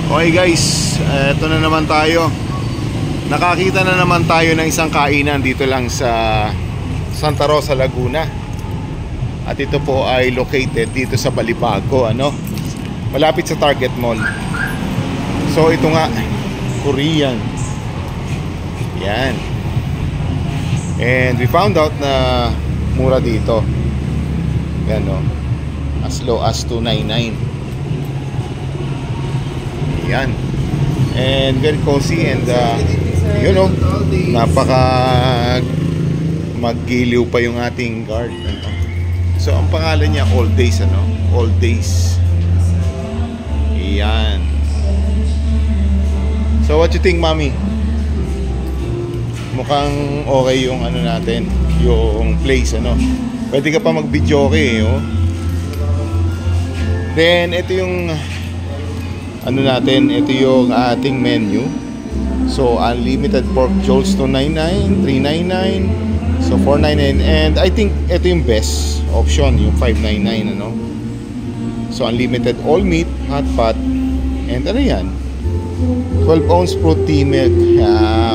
Okay guys, eto na naman tayo. Nakakita na naman tayo ng isang kainan dito lang sa Santa Rosa, Laguna. At ito po ay located dito sa Balibago, malapit sa Target Mall. So ito nga, Korean. Yan. And we found out na mura dito. Yan, as low as $2.99. Yan. And very cozy and napaka maggiliw pa yung ating guard. So ang pangalan niya All Days, All Days. Yan. So what you think, Mami? Mukhang okay yung natin, yung place, Pwede ka pa mag-video Then ito yung natin, ito yung ating menu. So unlimited pork jolts $2.99, $3.99, so $4.99, and I think ito yung best option, yung $5.99, So unlimited all meat, hot pot, and yan, 12 ounce protein milk.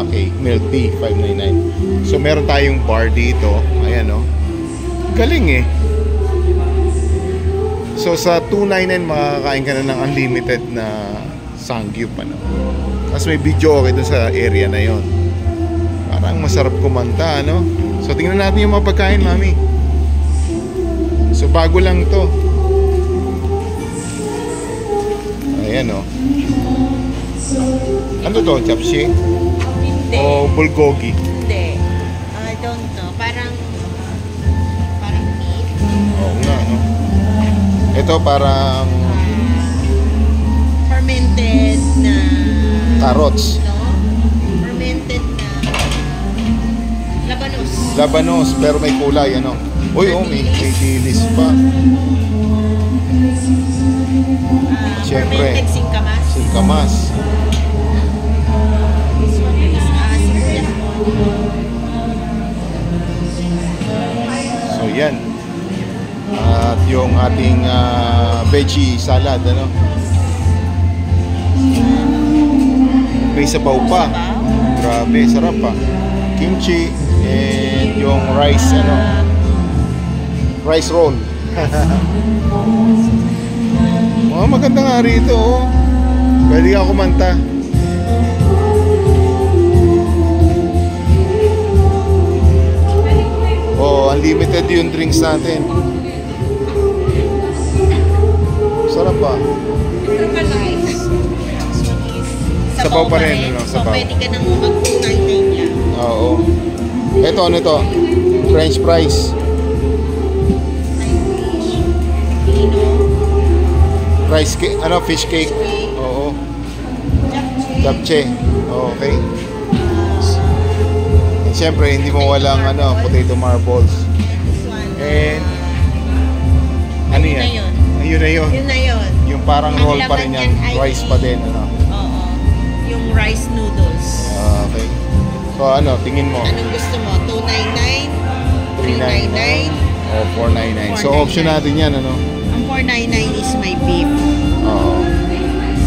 Okay, milk tea, $5.99. So meron tayong bar dito. Ayan, galing So sa $2.99 makakain ka na ng unlimited na sangyup, Tapos may video okay dun sa area na yon. Parang masarap kumanta, So tingnan natin yung mga pagkain, Mami. So bago lang to. Ayan, Ano to? Chapsi? Hindi. O bulgogi? Hindi. I don't know. Parang meat. Oo nga, Ito parang fermented na carrots. Fermented na labanos. Labanos, pero may kulay, Uy, may dilis pa. Siyempre, fermented singkamas. Singkamas. This one is sibuyas mo. So yan. At yung ating veggie salad, May sabaw pa. Grabe, sarap pa. Kimchi and yung rice, rice roll. Maganda nga rito, Pwede ka kumanta. Unlimited yung drinks natin. Sarap pa. Sabaw pa rin. Sabaw. So pwede ka nang mag-2.99 lang. Oo. Ito, ito? French fries. Rice cake, fish cake. Oo. Japchae. Okay. And syempre, hindi mo walang potato marbles. And ano yan? Ayun na yun. Yun na yun. Yung parang roll pa rin yan. Rice pa din, Oo. Yung rice noodles. Okay. So tingin mo? Anong gusto mo? $2.99? $3.99? O $4.99. So option natin yan, Ang $4.99 is my beef. Oo.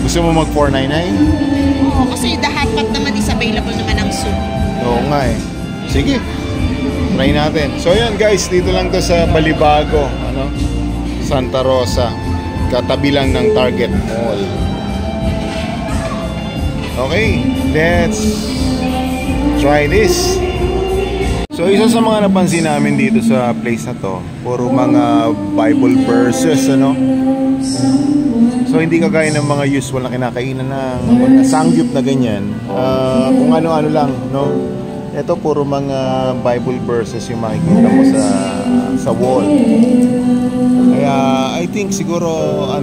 Gusto mo mag $4.99? Oo, kasi the hot pot naman is available naman ang soup. Oo nga Sige. Try natin. So yan guys, dito lang to sa Balibago, Santa Rosa. Katabi lang ng Target Mall. Okay, let's try this. So isa sa mga napansin namin dito sa place na to, puro mga Bible verses, So hindi kagaya ng mga usual na kinakainan ng sangyup na ganyan. Kung ano-ano lang, Ito puro mga Bible verses yung makikita mo sa wall. Kaya I think siguro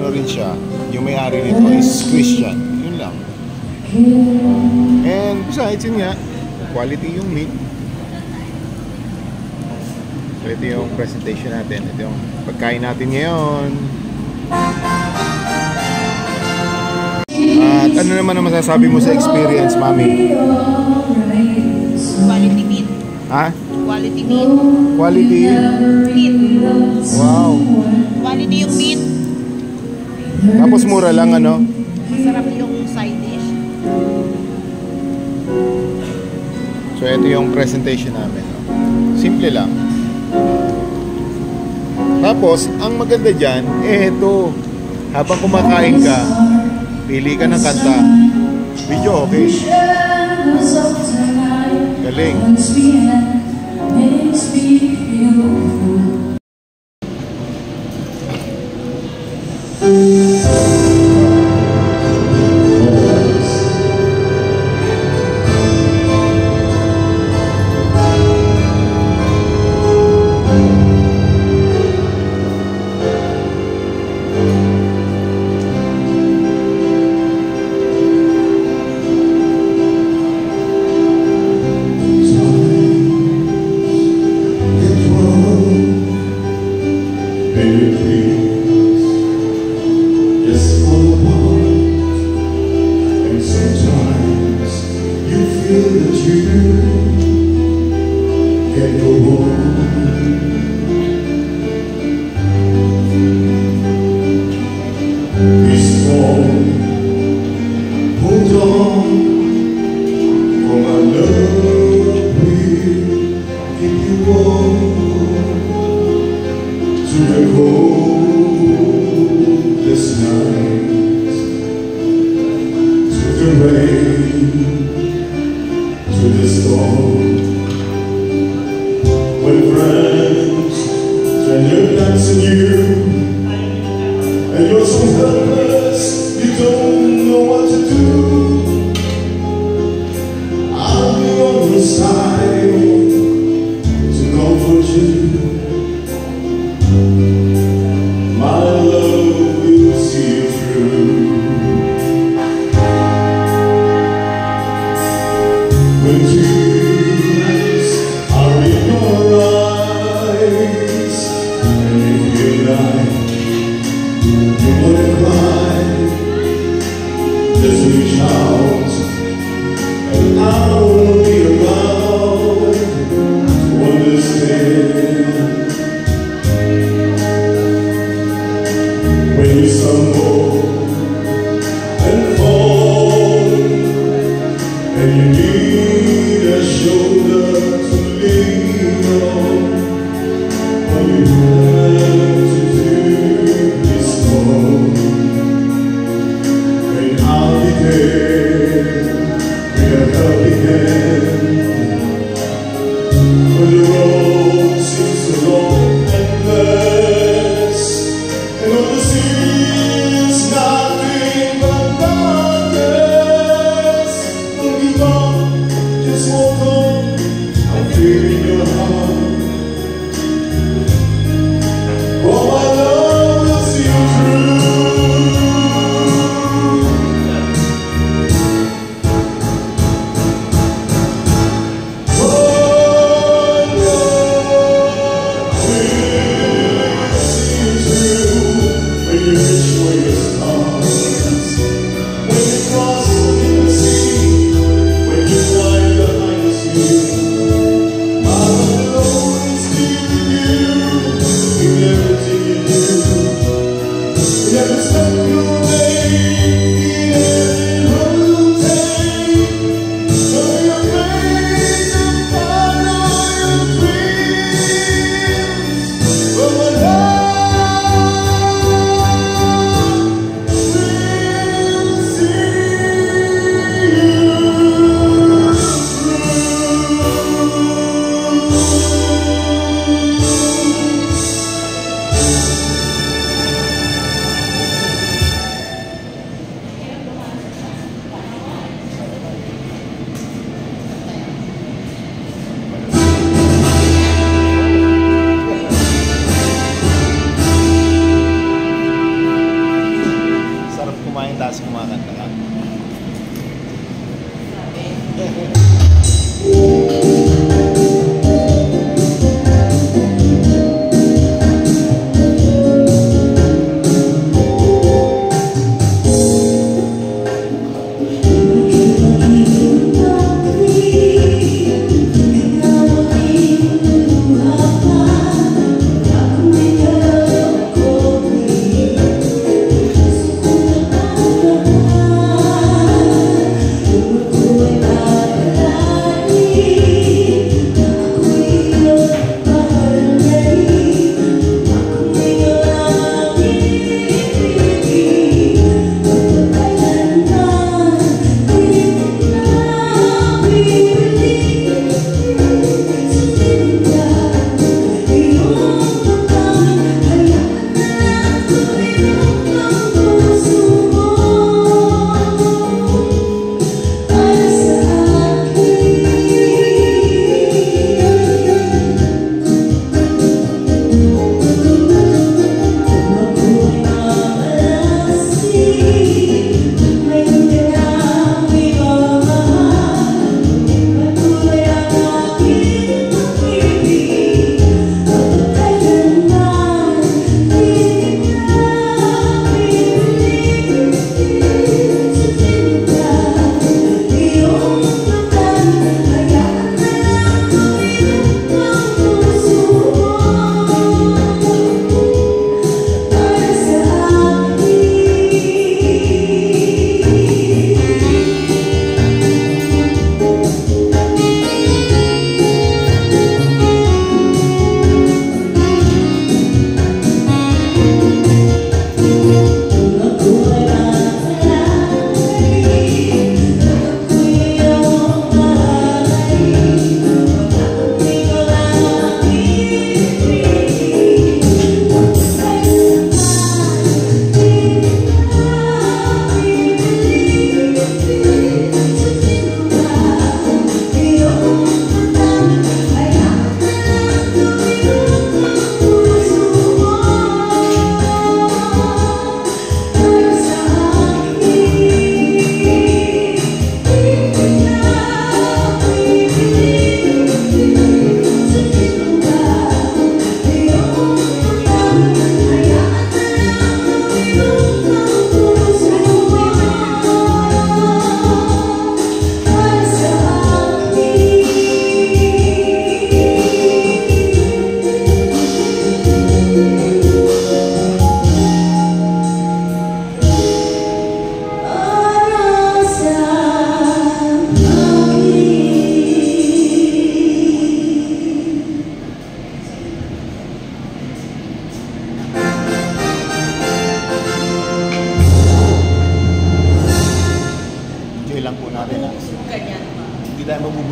rin siya, yung may-ari nito is Christian. Yun lang. And besides yun nga, quality yung meat. So ito yung presentation natin. Ito yung pagkain natin ngayon. At ano naman ang masasabi mo sa experience, Mami? Quality meat. Ha? Quality meat. Quality? Meat. Wow. Quality yung meat. Tapos mura lang, Masarap yung So ito yung presentation namin, no? Simple lang. Tapos ang maganda dyan, ito, habang kumakain ka, pili ka ng kanta, video okay. Galing.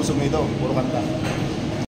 busog na ito. Puro kanta.